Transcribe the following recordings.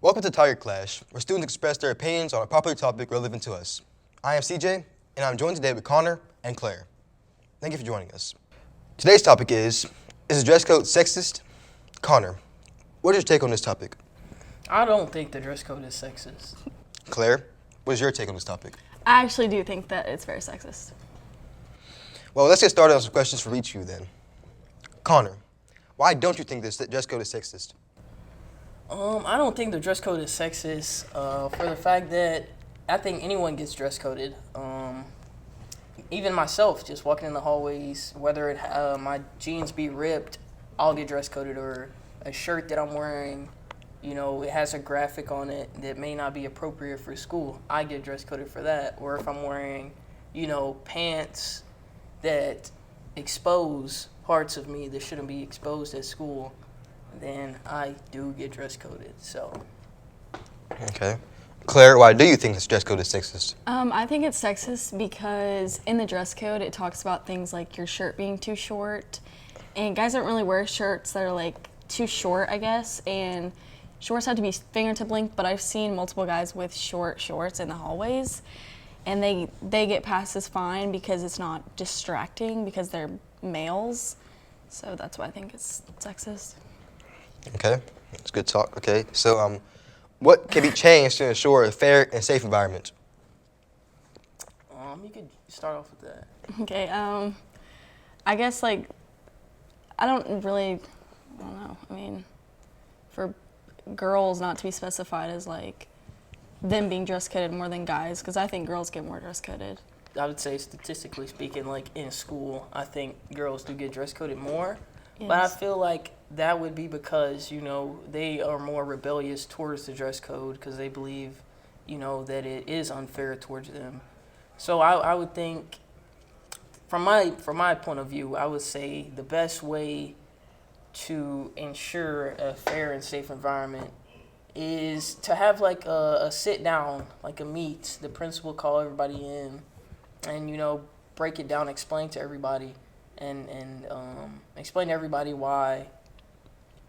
Welcome to TigerClash, where students express their opinions on a popular topic relevant to us. I am CJ, and I'm joined today with Connor and Claire. Thank you for joining us. Today's topic is the dress code sexist? Connor, what is your take on this topic? I don't think the dress code is sexist. Claire, what is your take on this topic? I actually do think that it's very sexist. Well, let's get started on some questions from each of you then. Connor, why don't you think this dress code is sexist? I don't think the dress code is sexist for the fact that I think anyone gets dress coded. Even myself, just walking in the hallways, whether my jeans be ripped, I'll get dress coded, or a shirt that I'm wearing, it has a graphic on it that may not be appropriate for school. I get dress coded for that. Or if I'm wearing, pants that expose parts of me that shouldn't be exposed at school, then I do get dress coded. So. Okay. Claire, why do you think this dress code is sexist? I think it's sexist because in the dress code it talks about things like your shirt being too short, and guys don't really wear shirts that are like too short, I guess, and shorts have to be fingertip length, but I've seen multiple guys with short shorts in the hallways, and they get passed as fine because it's not distracting because they're males. So that's why I think it's sexist. Okay, that's good talk. Okay, so what can be changed to ensure a fair and safe environment? You could start off with that. Okay, I guess I don't know. I mean, for girls not to be specified as like them being dress coded more than guys, because I think girls get more dress coded. I would say statistically speaking, like in school, I think girls do get dress coded more. Yes. But I feel like that would be because, they are more rebellious towards the dress code because they believe, that it is unfair towards them. So I would think, from my point of view, I would say the best way to ensure a fair and safe environment is to have like a sit down, like a meet. The principal call everybody in and, break it down, explain to everybody and explain to everybody why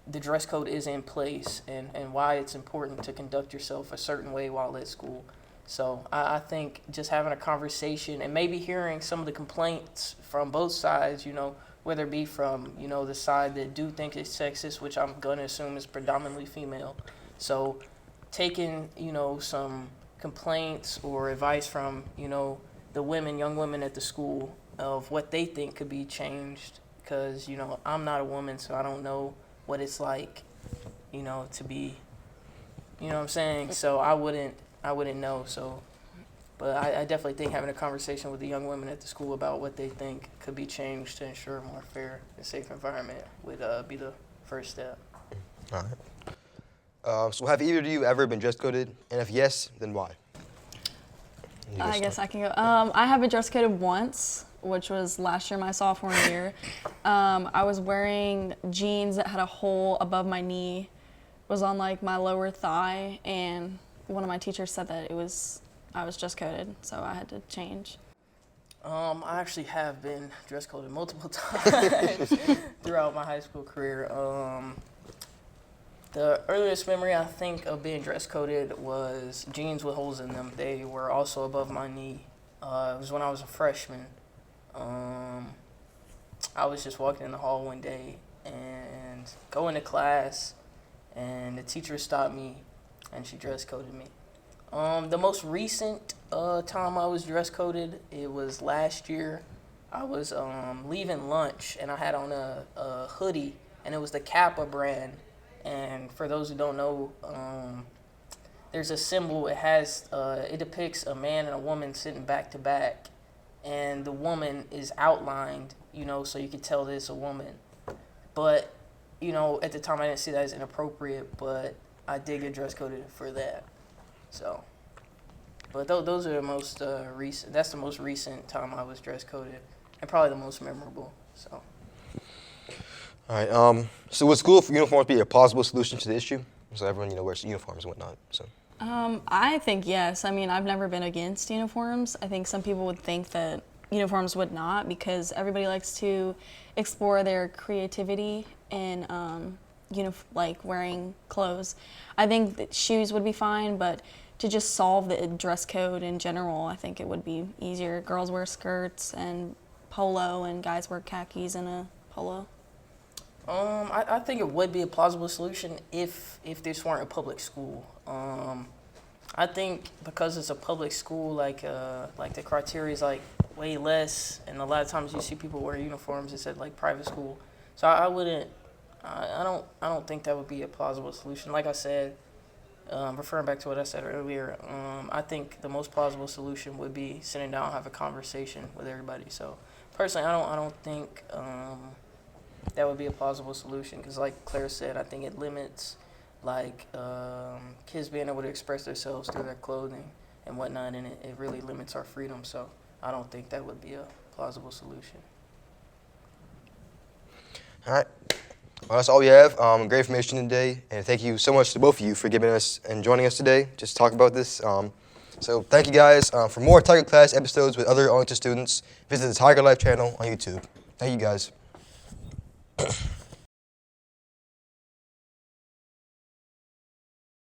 the dress code is in place and why it's important to conduct yourself a certain way while at school. So I think just having a conversation and maybe hearing some of the complaints from both sides, whether it be from, the side that do think it's sexist, which I'm going to assume is predominantly female. So taking, some complaints or advice from, the young women at the school of what they think could be changed, because, I'm not a woman, so I don't know what it's like, to be, what I'm saying? So I wouldn't know. So, but I definitely think having a conversation with the young women at the school about what they think could be changed to ensure a more fair and safe environment would be the first step. All right. So have either of you ever been dress coded? And if yes, then why? I guess I can go. I have been dress coded once, which was last year, my sophomore year. I was wearing jeans that had a hole above my knee, was on like my lower thigh, and one of my teachers said that I was dress coded, so I had to change. I actually have been dress coded multiple times throughout my high school career. The earliest memory I think of being dress coded was jeans with holes in them. They were also above my knee. It was when I was a freshman. I was just walking in the hall one day and going to class, and the teacher stopped me and she dress coded me. The most recent time I was dress coded, it was last year. I was leaving lunch and I had on a hoodie, and it was the Kappa brand. And for those who don't know, there's a symbol. It depicts a man and a woman sitting back to back, and the woman is outlined, so you could tell that it's a woman. But, at the time I didn't see that as inappropriate, but I did get dress coded for that. So, but those are the most recent. That's the most recent time I was dress coded, and probably the most memorable. So. All right. So would school uniforms be a plausible solution to the issue? So everyone, wears uniforms and whatnot. So. I think yes. I mean, I've never been against uniforms. I think some people would think that uniforms would not, because everybody likes to explore their creativity in like wearing clothes. I think that shoes would be fine, but to just solve the dress code in general, I think it would be easier. Girls wear skirts and polo, and guys wear khakis and a polo. I think it would be a plausible solution if this weren't a public school. I think because it's a public school, like the criteria is like way less, and a lot of times you see people wear uniforms. It's at like private school, so I wouldn't. I don't think that would be a plausible solution. Like I said, referring back to what I said earlier, I think the most plausible solution would be sitting down and have a conversation with everybody. So personally, I don't think that would be a plausible solution because, like Claire said, I think it limits like kids being able to express themselves through their clothing and whatnot, and it really limits our freedom. So I don't think that would be a plausible solution. All right. Well, that's all we have. Great information today, and thank you so much to both of you for giving us and joining us today just to talk about this. So thank you guys. For more TigerClash episodes with other Arlington students, visit the Tiger Life channel on YouTube. Thank you guys.